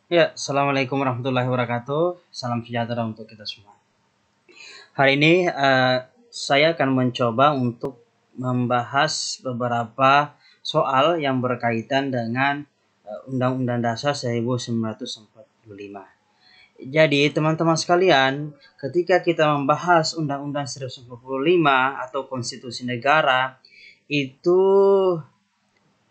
Ya, Assalamualaikum warahmatullahi wabarakatuh. Salam sejahtera untuk kita semua. Hari ini saya akan mencoba untuk membahas beberapa soal yang berkaitan dengan Undang-Undang Dasar 1945. Jadi, teman-teman sekalian, ketika kita membahas Undang-Undang 1945 atau Konstitusi Negara, itu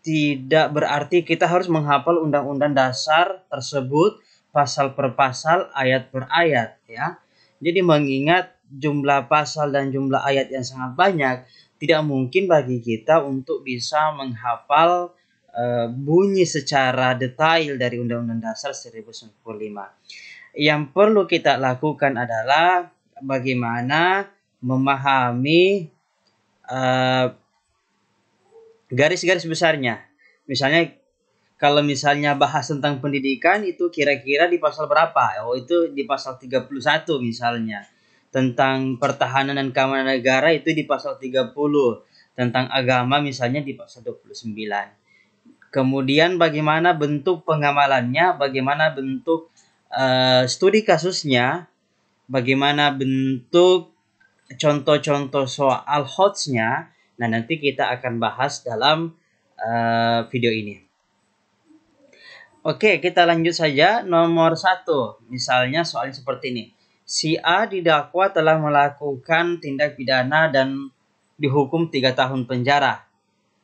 tidak berarti kita harus menghafal undang-undang dasar tersebut pasal per pasal, ayat per ayat, ya. Jadi mengingat jumlah pasal dan jumlah ayat yang sangat banyak, tidak mungkin bagi kita untuk bisa menghafal bunyi secara detail dari Undang-Undang Dasar 1945. Yang perlu kita lakukan adalah bagaimana memahami garis-garis besarnya. Misalnya kalau misalnya bahas tentang pendidikan itu kira-kira di pasal berapa? Oh, itu di pasal 31 misalnya. Tentang pertahanan dan keamanan negara itu di pasal 30. Tentang agama misalnya di pasal 29. Kemudian bagaimana bentuk pengamalannya, bagaimana bentuk studi kasusnya, bagaimana bentuk contoh-contoh soal hotsnya. Nah, nanti kita akan bahas dalam video ini. Oke, kita lanjut saja. Nomor 1, misalnya soalnya seperti ini. Si A didakwa telah melakukan tindak pidana dan dihukum 3 tahun penjara.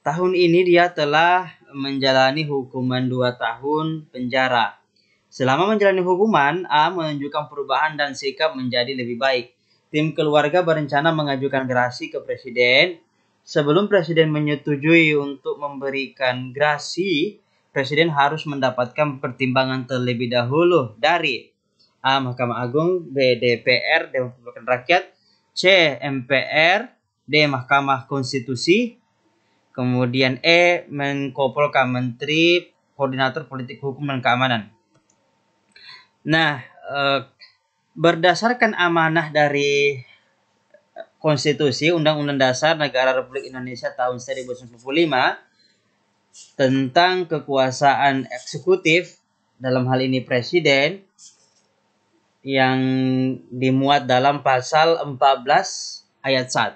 Tahun ini dia telah menjalani hukuman 2 tahun penjara. Selama menjalani hukuman, A menunjukkan perubahan dan sikap menjadi lebih baik. Tim keluarga berencana mengajukan gerasi ke Presiden. Sebelum Presiden menyetujui untuk memberikan gerasi, Presiden harus mendapatkan pertimbangan terlebih dahulu dari A. Mahkamah Agung, B. DPR, Dewan Perwakilan Rakyat, C. MPR, D. Mahkamah Konstitusi, kemudian E. Menko Polhukam, Menteri Koordinator Politik Hukum dan Keamanan. Nah, berdasarkan amanah dari Konstitusi Undang-Undang Dasar Negara Republik Indonesia tahun 1945 tentang kekuasaan eksekutif, dalam hal ini presiden, yang dimuat dalam pasal 14 ayat 1,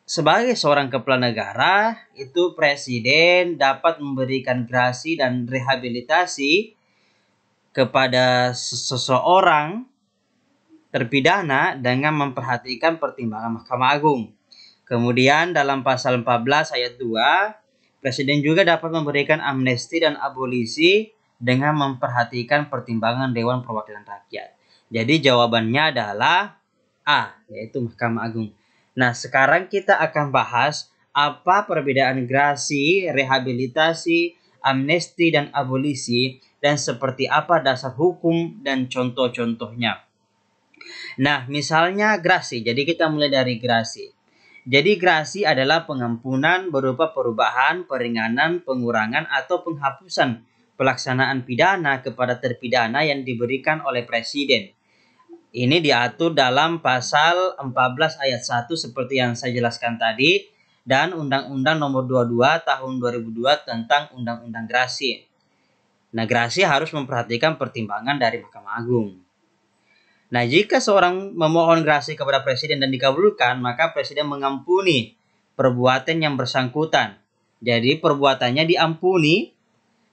sebagai seorang kepala negara, itu presiden dapat memberikan gerasi dan rehabilitasi kepada seseorang terpidana dengan memperhatikan pertimbangan Mahkamah Agung. Kemudian dalam pasal 14 ayat 2, Presiden juga dapat memberikan amnesti dan abolisi dengan memperhatikan pertimbangan Dewan Perwakilan Rakyat. Jadi jawabannya adalah A, yaitu Mahkamah Agung. Nah, sekarang kita akan bahas apa perbedaan gerasi, rehabilitasi, amnesti, dan abolisi, dan seperti apa dasar hukum dan contoh-contohnya. Nah, misalnya gerasi. Jadi kita mulai dari gerasi. Jadi gerasi adalah pengampunan berupa perubahan, peringanan, pengurangan, atau penghapusan pelaksanaan pidana kepada terpidana yang diberikan oleh Presiden. Ini diatur dalam pasal 14 ayat 1 seperti yang saya jelaskan tadi, dan Undang-Undang Nomor 22 Tahun 2002 tentang Undang-Undang Gerasi. Nah, gerasi harus memperhatikan pertimbangan dari Mahkamah Agung. Nah, jika seorang memohon gerasi kepada Presiden dan dikabulkan, maka Presiden mengampuni perbuatan yang bersangkutan. Jadi perbuatannya diampuni,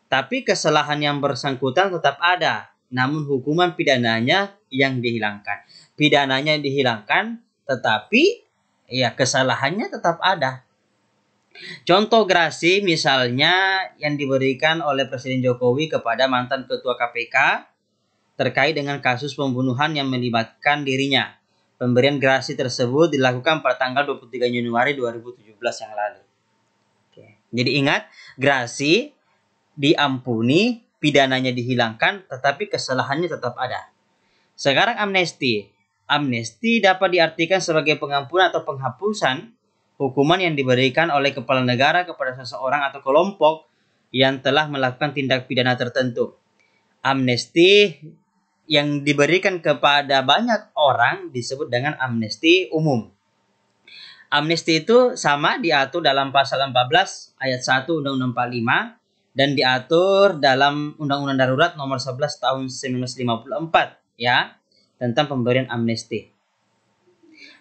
tapi kesalahan yang bersangkutan tetap ada. Namun hukuman pidananya yang dihilangkan. Pidananya dihilangkan, tetapi ya kesalahannya tetap ada. Contoh gerasi misalnya yang diberikan oleh Presiden Jokowi kepada mantan Ketua KPK terkait dengan kasus pembunuhan yang melibatkan dirinya. Pemberian gerasi tersebut dilakukan pada tanggal 23 Januari 2017 yang lalu. Oke. Jadi ingat, gerasi diampuni, pidananya dihilangkan, tetapi kesalahannya tetap ada. Sekarang amnesti. Amnesti dapat diartikan sebagai pengampunan atau penghapusan hukuman yang diberikan oleh kepala negara kepada seseorang atau kelompok yang telah melakukan tindak pidana tertentu. Amnesti yang diberikan kepada banyak orang disebut dengan amnesti umum. Amnesti itu sama diatur dalam pasal 14 ayat 1 Undang-Undang 45. dan diatur dalam Undang-Undang Darurat Nomor 11 Tahun 1954 ya, tentang pemberian amnesti.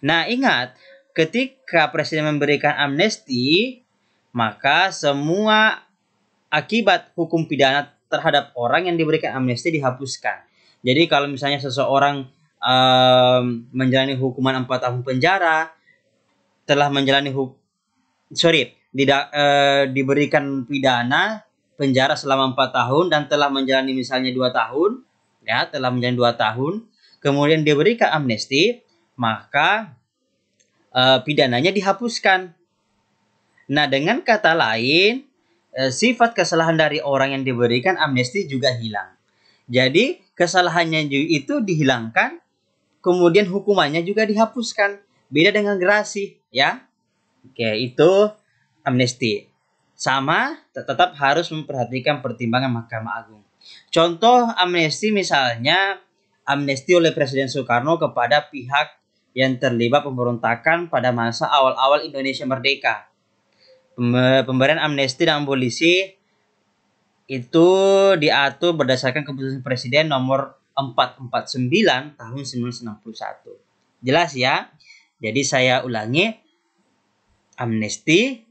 Nah, ingat, ketika Presiden memberikan amnesti, maka semua akibat hukum pidana terhadap orang yang diberikan amnesti dihapuskan. Jadi kalau misalnya seseorang menjalani hukuman 4 tahun penjara, telah menjalani diberikan pidana penjara selama 4 tahun dan telah menjalani misalnya 2 tahun, ya, telah menjalani 2 tahun, kemudian diberikan amnesti, maka pidananya dihapuskan. Nah, dengan kata lain, sifat kesalahan dari orang yang diberikan amnesti juga hilang. Jadi, kesalahannya itu dihilangkan, kemudian hukumannya juga dihapuskan. Beda dengan gerasi, ya. Oke, itu amnesti. Sama, tetap harus memperhatikan pertimbangan Mahkamah Agung. Contoh amnesti misalnya, amnesti oleh Presiden Soekarno kepada pihak yang terlibat pemberontakan pada masa awal-awal Indonesia merdeka. Pemberian amnesti dan abolisi itu diatur berdasarkan keputusan Presiden nomor 449 tahun 1961. Jelas ya? Jadi saya ulangi, amnesti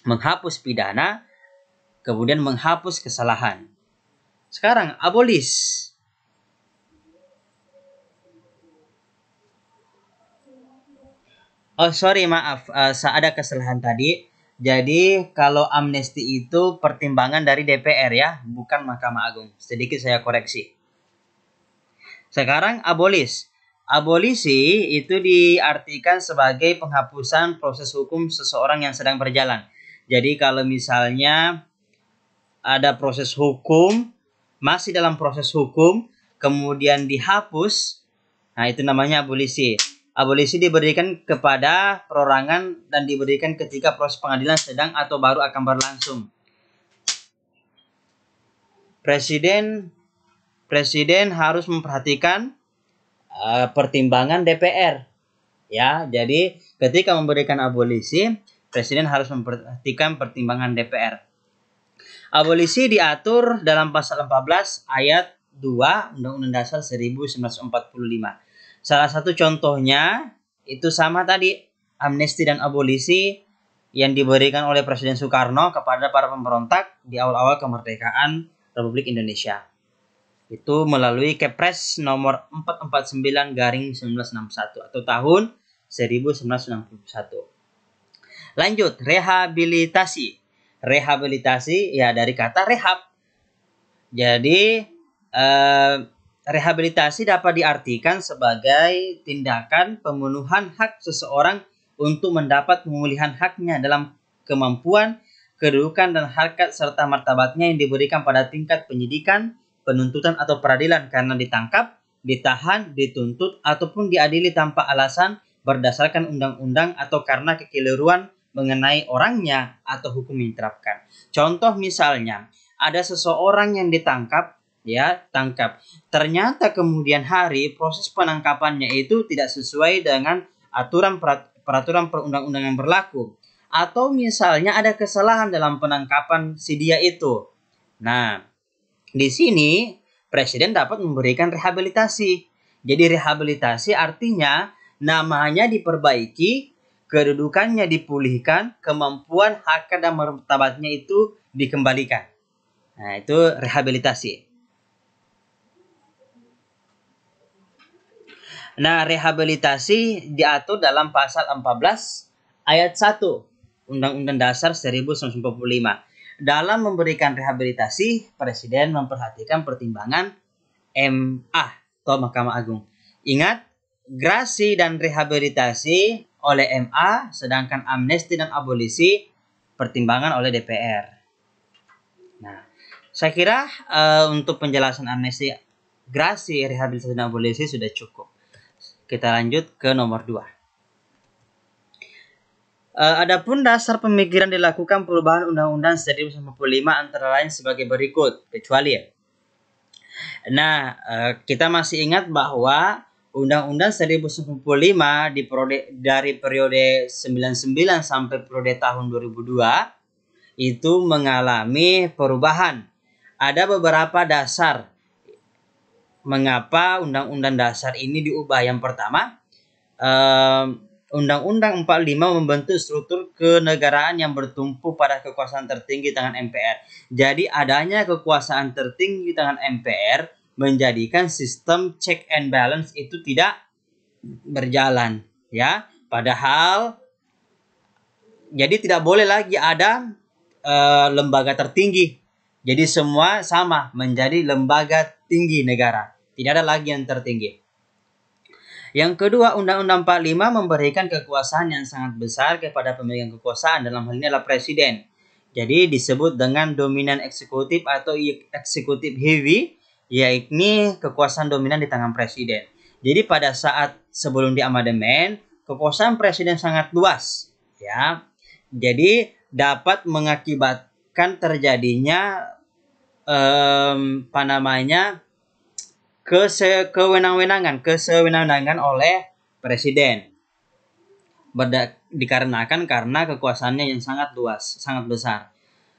menghapus pidana, kemudian menghapus kesalahan. Sekarang abolis. Oh sorry, maaf, ada kesalahan tadi. Jadi kalau amnesti itu pertimbangan dari DPR ya, bukan Mahkamah Agung. Sedikit saya koreksi. Sekarang abolis. Abolisi itu diartikan sebagai penghapusan proses hukum seseorang yang sedang berjalan. Jadi kalau misalnya ada proses hukum, masih dalam proses hukum, kemudian dihapus, nah itu namanya abolisi. Abolisi diberikan kepada perorangan dan diberikan ketika proses pengadilan sedang atau baru akan berlangsung. Presiden harus memperhatikan pertimbangan DPR. Ya, jadi ketika memberikan abolisi, Presiden harus memperhatikan pertimbangan DPR. Abolisi diatur dalam pasal 14 ayat 2 Undang-Undang Dasar 1945. Salah satu contohnya itu sama tadi, amnesti dan abolisi yang diberikan oleh Presiden Soekarno kepada para pemberontak di awal-awal kemerdekaan Republik Indonesia. Itu melalui Kepres nomor 449/1961 atau tahun 1961. Lanjut, rehabilitasi. Rehabilitasi ya dari kata rehab. Jadi rehabilitasi dapat diartikan sebagai tindakan pemenuhan hak seseorang untuk mendapat pemulihan haknya dalam kemampuan, kedudukan, dan harkat serta martabatnya yang diberikan pada tingkat penyidikan, penuntutan, atau peradilan karena ditangkap, ditahan, dituntut, ataupun diadili tanpa alasan berdasarkan undang-undang atau karena kekeliruan mengenai orangnya atau hukum yang diterapkan. Contoh misalnya, ada seseorang yang ditangkap, ternyata kemudian hari proses penangkapannya itu tidak sesuai dengan peraturan perundang-undangan yang berlaku, atau misalnya ada kesalahan dalam penangkapan si dia itu. Nah, di sini Presiden dapat memberikan rehabilitasi. Jadi rehabilitasi artinya namanya diperbaiki, kedudukannya dipulihkan, kemampuan, harkat dan martabatnya itu dikembalikan. Nah, itu rehabilitasi. Nah, rehabilitasi diatur dalam pasal 14 ayat 1 Undang-Undang Dasar 1945. Dalam memberikan rehabilitasi, Presiden memperhatikan pertimbangan MA atau Mahkamah Agung. Ingat, grasi dan rehabilitasi oleh MA, sedangkan amnesti dan abolisi pertimbangan oleh DPR. Nah, saya kira untuk penjelasan amnesti, grasi, rehabilitasi, dan abolisi sudah cukup. Kita lanjut ke nomor 2. Adapun dasar pemikiran dilakukan perubahan Undang-Undang 1945 antara lain sebagai berikut, kecuali ya. Nah, kita masih ingat bahwa Undang-Undang 1945 dari periode 99 sampai periode tahun 2002 itu mengalami perubahan. Ada beberapa dasar mengapa Undang-Undang Dasar ini diubah. Yang pertama, Undang-Undang 45 membentuk struktur kenegaraan yang bertumpu pada kekuasaan tertinggi tangan MPR. Jadi adanya kekuasaan tertinggi tangan MPR menjadikan sistem check and balance itu tidak berjalan, ya. Padahal jadi tidak boleh lagi ada lembaga tertinggi. Jadi semua sama menjadi lembaga tinggi negara. Tidak ada lagi yang tertinggi. Yang kedua, Undang-Undang 45 memberikan kekuasaan yang sangat besar kepada pemegang kekuasaan, dalam hal ini adalah presiden. Jadi disebut dengan dominan eksekutif atau eksekutif heavy, yaitu kekuasaan dominan di tangan presiden. Jadi pada saat sebelum diamandemen, kekuasaan presiden sangat luas, ya. Jadi dapat mengakibatkan terjadinya kesewenang-wenangan oleh presiden. Dikarenakan karena kekuasaannya yang sangat luas, sangat besar.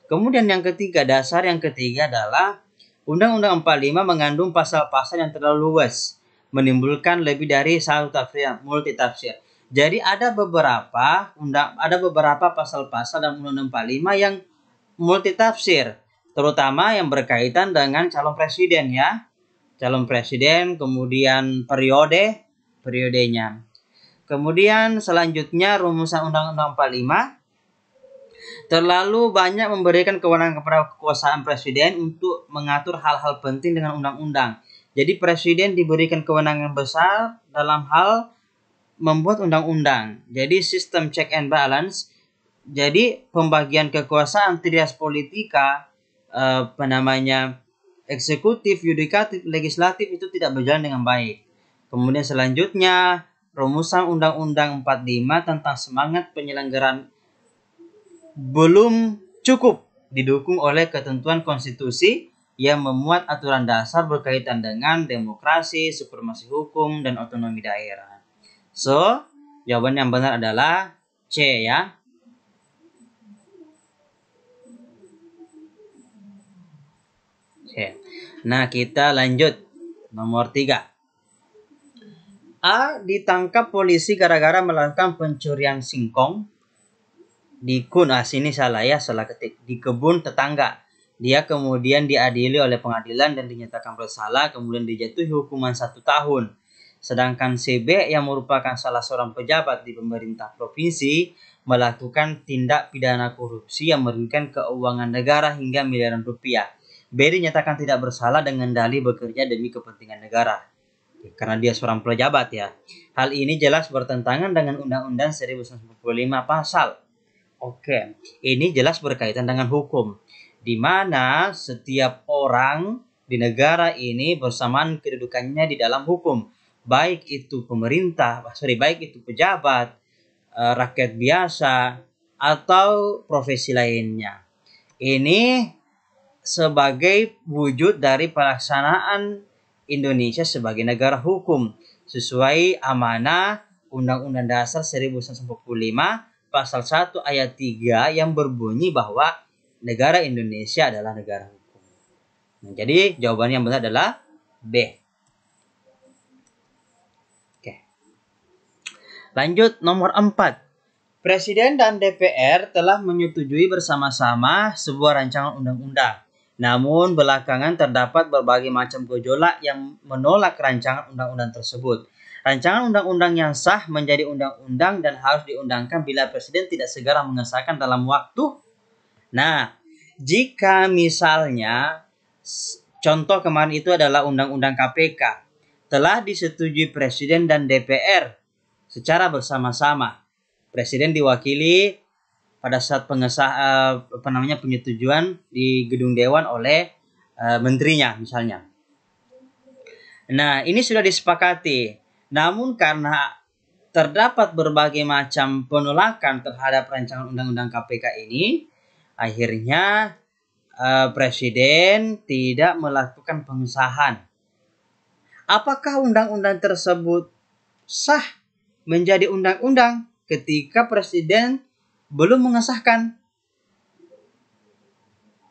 Kemudian yang ketiga, dasar yang ketiga adalah Undang-Undang 45 mengandung pasal-pasal yang terlalu luas, menimbulkan lebih dari satu tafsir, multitafsir. Jadi ada beberapa pasal-pasal dalam Undang-Undang 45 yang multitafsir, terutama yang berkaitan dengan calon presiden, ya. Calon presiden, kemudian periodenya. Kemudian selanjutnya rumusan Undang-Undang 45 terlalu banyak memberikan kewenangan kepada kekuasaan presiden untuk mengatur hal-hal penting dengan undang-undang. Jadi presiden diberikan kewenangan besar dalam hal membuat undang-undang. Jadi sistem check and balance. Jadi pembagian kekuasaan trias politika, eksekutif, yudikatif, legislatif itu tidak berjalan dengan baik. Kemudian selanjutnya rumusan Undang-Undang 45 tentang semangat penyelenggaraan belum cukup didukung oleh ketentuan konstitusi yang memuat aturan dasar berkaitan dengan demokrasi, supremasi hukum, dan otonomi daerah. So, jawaban yang benar adalah C, ya. C. Nah, kita lanjut. Nomor 3. A ditangkap polisi gara-gara melakukan pencurian singkong di sini salah ya, salah ketik. Di kebun tetangga. Dia kemudian diadili oleh pengadilan dan dinyatakan bersalah, kemudian dijatuhi hukuman 1 tahun. Sedangkan CB yang merupakan salah seorang pejabat di pemerintah provinsi melakukan tindak pidana korupsi yang merugikan keuangan negara hingga miliaran rupiah. B dinyatakan tidak bersalah dengan dalih bekerja demi kepentingan negara. Karena dia seorang pejabat, ya. Hal ini jelas bertentangan dengan Undang-Undang 1945 pasal. Oke, ini jelas berkaitan dengan hukum, di mana setiap orang di negara ini bersamaan kedudukannya di dalam hukum, baik itu pejabat, rakyat biasa, atau profesi lainnya. Ini sebagai wujud dari pelaksanaan Indonesia sebagai negara hukum sesuai amanah Undang-Undang Dasar 1945 pasal 1 ayat 3 yang berbunyi bahwa negara Indonesia adalah negara hukum. Nah, jadi jawaban yang benar adalah B. Oke. Lanjut nomor 4. Presiden dan DPR telah menyetujui bersama-sama sebuah rancangan undang-undang. Namun belakangan terdapat berbagai macam gejolak yang menolak rancangan undang-undang tersebut. Rancangan undang-undang yang sah menjadi undang-undang dan harus diundangkan bila Presiden tidak segera mengesahkan dalam waktu. Nah, jika misalnya contoh kemarin itu adalah undang-undang KPK telah disetujui Presiden dan DPR secara bersama-sama. Presiden diwakili pada saat penyetujuan di gedung dewan oleh menterinya misalnya. Nah, ini sudah disepakati. Namun karena terdapat berbagai macam penolakan terhadap rancangan undang-undang KPK ini, akhirnya Presiden tidak melakukan pengesahan. Apakah undang-undang tersebut sah menjadi undang-undang ketika Presiden belum mengesahkan?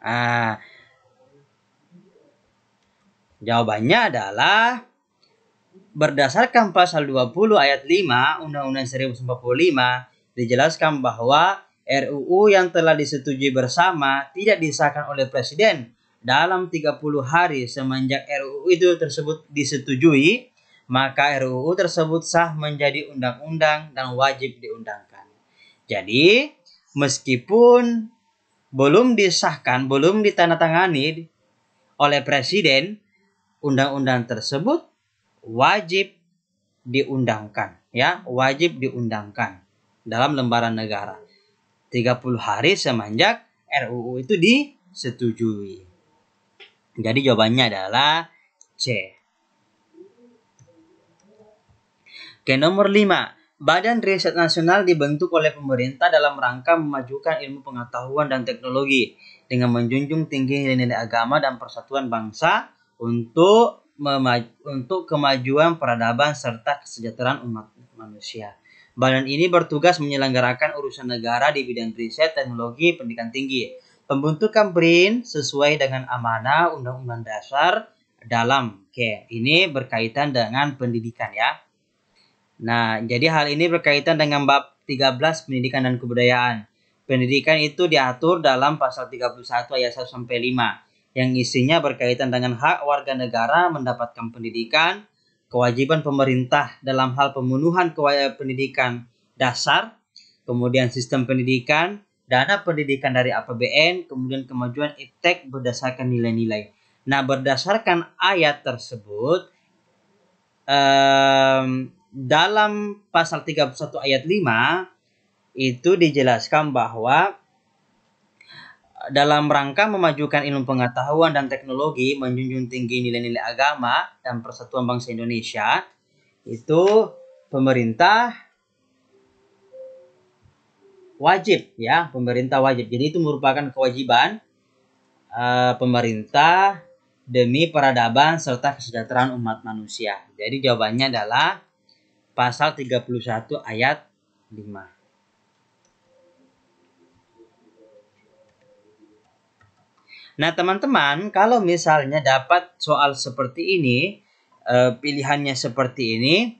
Nah, jawabannya adalah berdasarkan pasal 20 ayat 5 Undang-Undang 1945 dijelaskan bahwa RUU yang telah disetujui bersama tidak disahkan oleh Presiden dalam 30 hari semenjak RUU itu tersebut disetujui, maka RUU tersebut sah menjadi undang-undang dan wajib diundangkan. Jadi, meskipun belum disahkan, belum ditandatangani oleh Presiden, undang-undang tersebut wajib diundangkan, ya, wajib diundangkan dalam lembaran negara 30 hari semenjak RUU itu disetujui. Jadi jawabannya adalah C. Oke, nomor 5. Badan Riset Nasional dibentuk oleh pemerintah dalam rangka memajukan ilmu pengetahuan dan teknologi dengan menjunjung tinggi nilai-nilai agama dan persatuan bangsa untuk kemajuan peradaban serta kesejahteraan umat manusia. Badan ini bertugas menyelenggarakan urusan negara di bidang riset, teknologi, pendidikan tinggi. Pembentukan BRIN sesuai dengan amanah Undang-Undang Dasar dalam ini berkaitan dengan pendidikan, ya. Nah, jadi hal ini berkaitan dengan bab 13 pendidikan dan kebudayaan. Pendidikan itu diatur dalam pasal 31 ayat 1 sampai 5 yang isinya berkaitan dengan hak warga negara mendapatkan pendidikan, kewajiban pemerintah dalam hal pemenuhan pendidikan dasar, kemudian sistem pendidikan, dana pendidikan dari APBN, kemudian kemajuan iptek berdasarkan nilai-nilai. Nah, berdasarkan ayat tersebut, dalam pasal 31 ayat 5 itu dijelaskan bahwa dalam rangka memajukan ilmu pengetahuan dan teknologi, menjunjung tinggi nilai-nilai agama dan persatuan bangsa Indonesia, itu pemerintah wajib, ya, pemerintah wajib. Jadi itu merupakan kewajiban pemerintah demi peradaban serta kesejahteraan umat manusia. Jadi jawabannya adalah pasal 31 ayat 5. Nah, teman-teman, kalau misalnya dapat soal seperti ini, pilihannya seperti ini,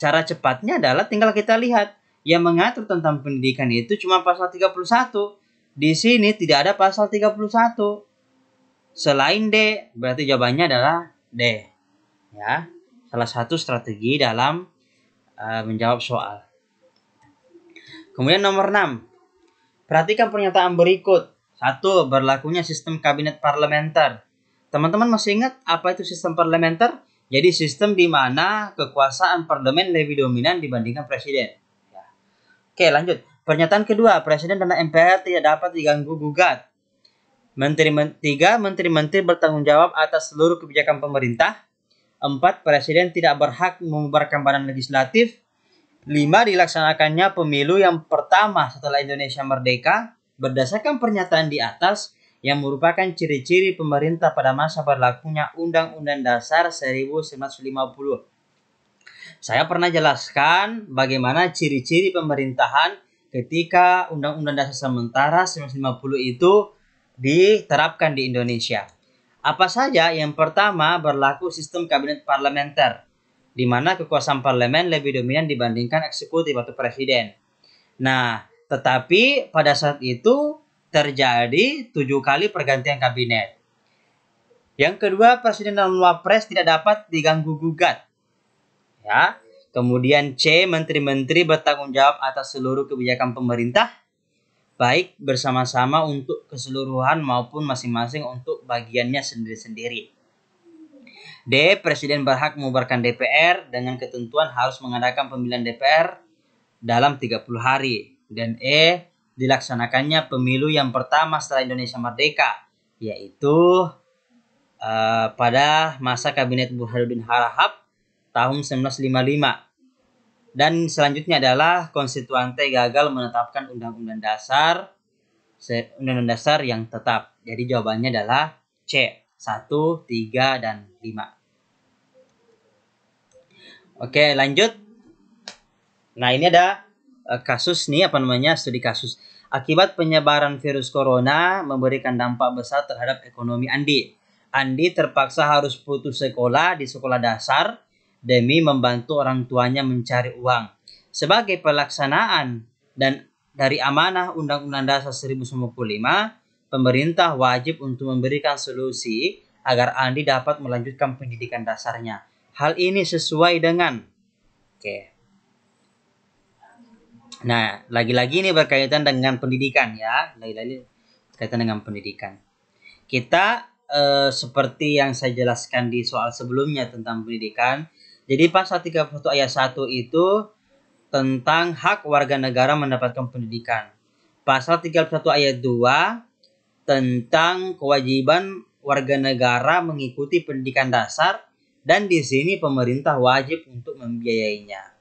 cara cepatnya adalah tinggal kita lihat. Yang mengatur tentang pendidikan itu cuma pasal 31. Di sini tidak ada pasal 31. Selain D, berarti jawabannya adalah D. Ya, salah satu strategi dalam menjawab soal. Kemudian nomor 6. Perhatikan pernyataan berikut. 1. Berlakunya sistem kabinet parlementer. Teman-teman masih ingat apa itu sistem parlementer? Jadi sistem di mana kekuasaan parlemen lebih dominan dibandingkan presiden. Ya. Oke, lanjut. Pernyataan kedua, presiden dan MPR tidak dapat diganggu gugat. 3. Menteri-menteri bertanggung jawab atas seluruh kebijakan pemerintah. 4. Presiden tidak berhak membubarkan badan legislatif. 5. Dilaksanakannya pemilu yang pertama setelah Indonesia merdeka berdasarkan pernyataan di atas yang merupakan ciri-ciri pemerintah pada masa berlakunya Undang-Undang Dasar 1950. Saya pernah jelaskan bagaimana ciri-ciri pemerintahan ketika Undang-Undang Dasar sementara 1950 itu diterapkan di Indonesia. Apa saja? Yang pertama, berlaku sistem kabinet parlementer, di mana kekuasaan parlemen lebih dominan dibandingkan eksekutif atau presiden. Nah, tetapi pada saat itu terjadi 7 kali pergantian kabinet. Yang kedua, presiden dan wapres tidak dapat diganggu gugat. Ya. Kemudian C, menteri-menteri bertanggung jawab atas seluruh kebijakan pemerintah, baik bersama-sama untuk keseluruhan maupun masing-masing untuk bagiannya sendiri-sendiri. D. Presiden berhak membubarkan DPR dengan ketentuan harus mengadakan pemilihan DPR dalam 30 hari. Dan E. Dilaksanakannya pemilu yang pertama setelah Indonesia merdeka, yaitu pada masa Kabinet Burhanuddin Harahap tahun 1955. Dan selanjutnya adalah konstituante gagal menetapkan Undang-Undang Dasar yang tetap. Jadi jawabannya adalah C, 1, 3, dan 5. Oke, lanjut. Nah, ini ada kasus nih, studi kasus. Akibat penyebaran virus corona memberikan dampak besar terhadap ekonomi Andi. Andi terpaksa harus putus sekolah di sekolah dasar demi membantu orang tuanya mencari uang. Sebagai pelaksanaan dan dari amanah Undang-Undang Dasar 1945, pemerintah wajib untuk memberikan solusi agar Andi dapat melanjutkan pendidikan dasarnya. Hal ini sesuai dengan Nah, lagi-lagi ini berkaitan dengan pendidikan ya. Lagi-lagi berkaitan dengan pendidikan. Kita seperti yang saya jelaskan di soal sebelumnya tentang pendidikan. Jadi pasal 31 ayat 1 itu tentang hak warga negara mendapatkan pendidikan. Pasal 31 ayat 2 tentang kewajiban warga negara mengikuti pendidikan dasar dan di sini pemerintah wajib untuk membiayainya.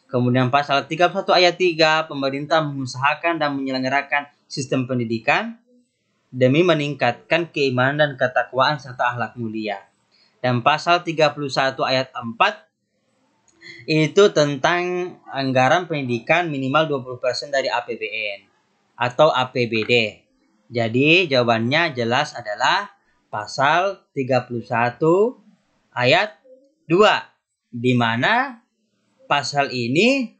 Kemudian pasal 31 ayat 3, pemerintah mengusahakan dan menyelenggarakan sistem pendidikan demi meningkatkan keimanan dan ketakwaan serta akhlak mulia. Dan pasal 31 ayat 4 itu tentang anggaran pendidikan minimal 20% dari APBN atau APBD. Jadi jawabannya jelas adalah pasal 31 ayat 2, di mana pasal ini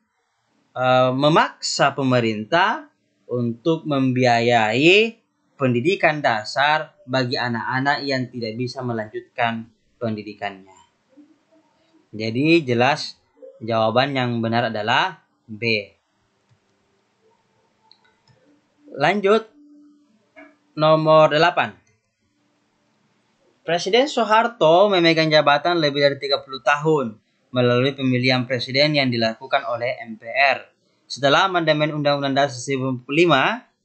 memaksa pemerintah untuk membiayai pendidikan dasar bagi anak-anak yang tidak bisa melanjutkan pendidikannya. Jadi jelas jawaban yang benar adalah B. Lanjut, nomor 8. Presiden Soeharto memegang jabatan lebih dari 30 tahun melalui pemilihan presiden yang dilakukan oleh MPR. Setelah amandemen Undang-Undang Dasar 1945,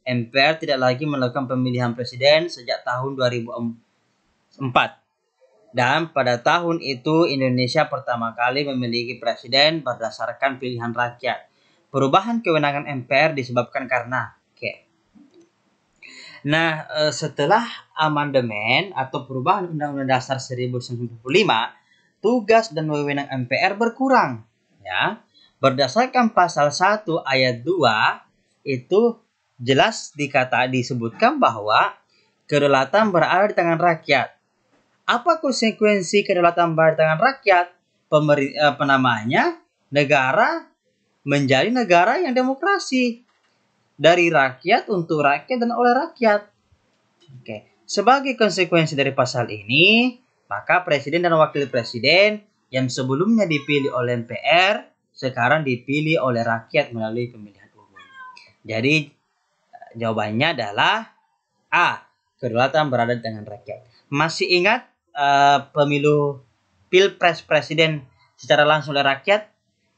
MPR tidak lagi melakukan pemilihan presiden sejak tahun 2004. Dan pada tahun itu Indonesia pertama kali memiliki presiden berdasarkan pilihan rakyat. Perubahan kewenangan MPR disebabkan karena setelah amandemen atau perubahan Undang-Undang Dasar 1945, tugas dan wewenang MPR berkurang. Ya, berdasarkan pasal 1 ayat 2 itu jelas disebutkan bahwa kedaulatan berada di tangan rakyat. Apa konsekuensi kedaulatan berada di tangan rakyat? Negara menjadi negara yang demokrasi. Dari rakyat, untuk rakyat, dan oleh rakyat. Sebagai konsekuensi dari pasal ini, maka presiden dan wakil presiden yang sebelumnya dipilih oleh MPR, sekarang dipilih oleh rakyat melalui pemilihan umum. Jadi, jawabannya adalah A. Kedaulatan berada di tangan rakyat. Masih ingat pemilu Pilpres presiden secara langsung oleh rakyat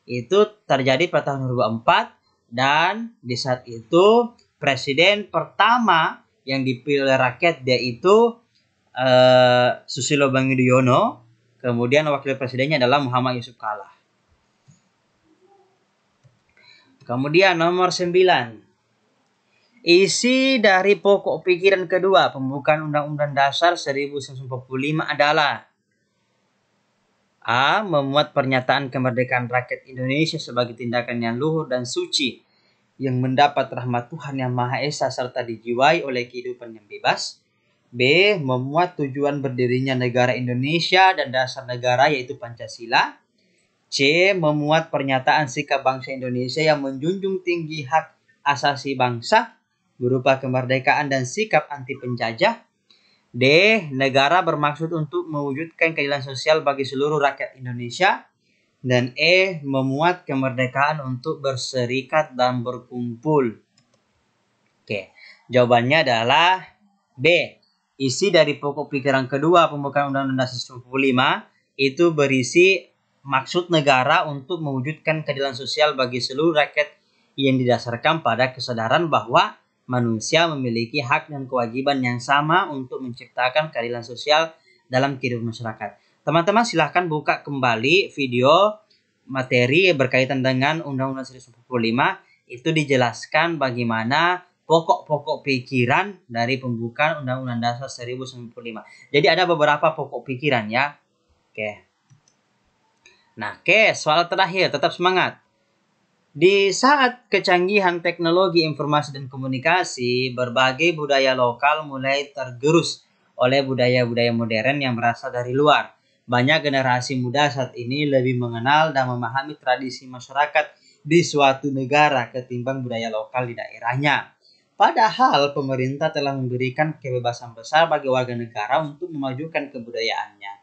itu terjadi pada tahun 2004 dan di saat itu presiden pertama yang dipilih oleh rakyat yaitu Susilo Bambang Yudhoyono, kemudian wakil presidennya adalah Muhammad Yusuf Kalla. Kemudian nomor 9. Isi dari pokok pikiran kedua pembukaan Undang-Undang Dasar 1945 adalah A. Memuat pernyataan kemerdekaan rakyat Indonesia sebagai tindakan yang luhur dan suci yang mendapat rahmat Tuhan Yang Maha Esa serta dijiwai oleh kehidupan yang bebas. B. Memuat tujuan berdirinya negara Indonesia dan dasar negara yaitu Pancasila. C. Memuat pernyataan sikap bangsa Indonesia yang menjunjung tinggi hak asasi bangsa berupa kemerdekaan dan sikap anti penjajah. D. Negara bermaksud untuk mewujudkan keadilan sosial bagi seluruh rakyat Indonesia. Dan E. Memuat kemerdekaan untuk berserikat dan berkumpul. Jawabannya adalah B. Isi dari pokok pikiran kedua pembukaan Undang-Undang Dasar 1945 itu berisi maksud negara untuk mewujudkan keadilan sosial bagi seluruh rakyat yang didasarkan pada kesadaran bahwa manusia memiliki hak dan kewajiban yang sama untuk menciptakan keadilan sosial dalam kehidupan masyarakat. Teman-teman silahkan buka kembali video materi berkaitan dengan Undang-Undang 1945. Itu dijelaskan bagaimana pokok-pokok pikiran dari pembukaan Undang-Undang Dasar 1945. Jadi ada beberapa pokok pikiran ya. Soal terakhir, tetap semangat. Di saat kecanggihan teknologi informasi dan komunikasi, berbagai budaya lokal mulai tergerus oleh budaya-budaya modern yang berasal dari luar. Banyak generasi muda saat ini lebih mengenal dan memahami tradisi masyarakat di suatu negara ketimbang budaya lokal di daerahnya. Padahal pemerintah telah memberikan kebebasan besar bagi warga negara untuk memajukan kebudayaannya.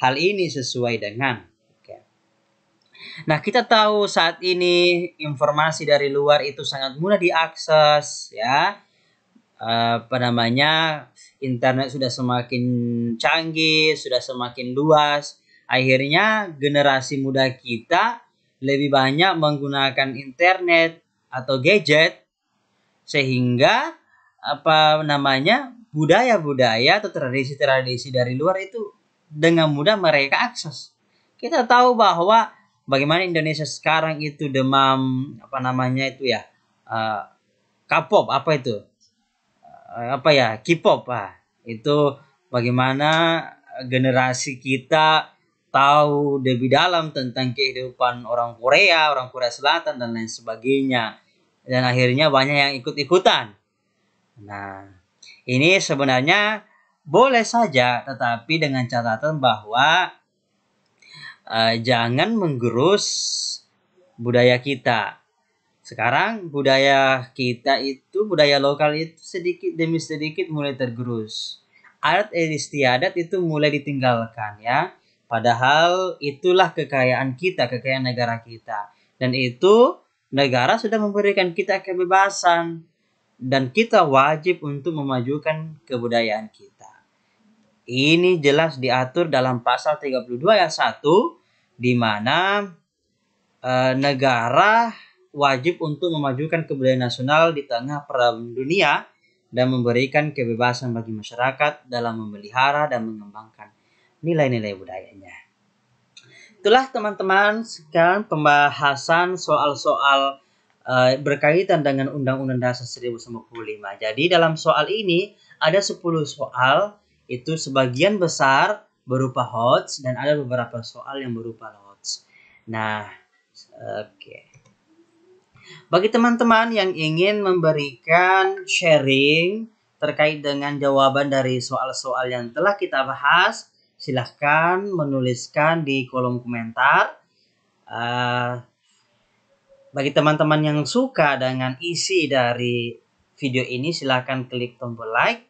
Hal ini sesuai dengan Nah, kita tahu saat ini informasi dari luar itu sangat mudah diakses, ya. Apa namanya? Internet sudah semakin canggih, sudah semakin luas. Akhirnya generasi muda kita lebih banyak menggunakan internet atau gadget sehingga apa namanya? Budaya-budaya atau tradisi-tradisi dari luar itu dengan mudah mereka akses. Kita tahu bahwa bagaimana Indonesia sekarang itu demam apa namanya itu ya, uh, K-pop apa itu, apa ya, K-pop itu bagaimana generasi kita tahu lebih dalam tentang kehidupan orang Korea Selatan dan lain sebagainya, dan akhirnya banyak yang ikut-ikutan. Nah, ini sebenarnya boleh saja, tetapi dengan catatan bahwa jangan menggerus budaya kita. Sekarang budaya kita itu, budaya lokal itu sedikit demi sedikit mulai tergerus. Adat istiadat itu mulai ditinggalkan, ya. Padahal itulah kekayaan kita, kekayaan negara kita. Dan itu negara sudah memberikan kita kebebasan. Dan kita wajib untuk memajukan kebudayaan kita. Ini jelas diatur dalam pasal 32 ayat 1, di mana negara wajib untuk memajukan kebudayaan nasional di tengah perang dunia dan memberikan kebebasan bagi masyarakat dalam memelihara dan mengembangkan nilai-nilai budayanya. Itulah teman-teman sekarang pembahasan soal-soal berkaitan dengan Undang-Undang Dasar 1945. Jadi dalam soal ini ada 10 soal, itu sebagian besar berupa HOTS dan ada beberapa soal yang berupa LOTS. Nah, oke. Bagi teman-teman yang ingin memberikan sharing terkait dengan jawaban dari soal-soal yang telah kita bahas, silahkan menuliskan di kolom komentar. Bagi teman-teman yang suka dengan isi dari video ini, silahkan klik tombol like.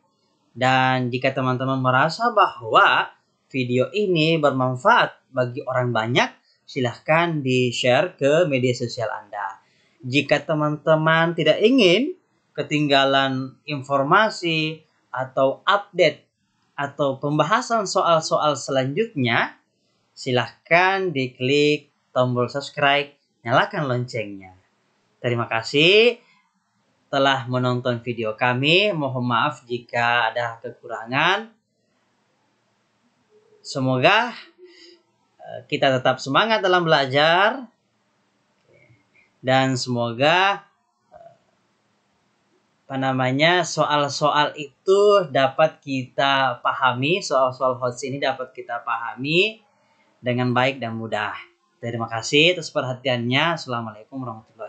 Dan jika teman-teman merasa bahwa video ini bermanfaat bagi orang banyak, silahkan di-share ke media sosial Anda. Jika teman-teman tidak ingin ketinggalan informasi atau update atau pembahasan soal-soal selanjutnya, silahkan diklik tombol subscribe, nyalakan loncengnya. Terima kasih telah menonton video kami. Mohon maaf jika ada kekurangan. Semoga kita tetap semangat dalam belajar. Dan semoga soal-soal itu dapat kita pahami, soal-soal HOTS ini dapat kita pahami dengan baik dan mudah. Terima kasih atas perhatiannya. Assalamualaikum warahmatullahi wabarakatuh.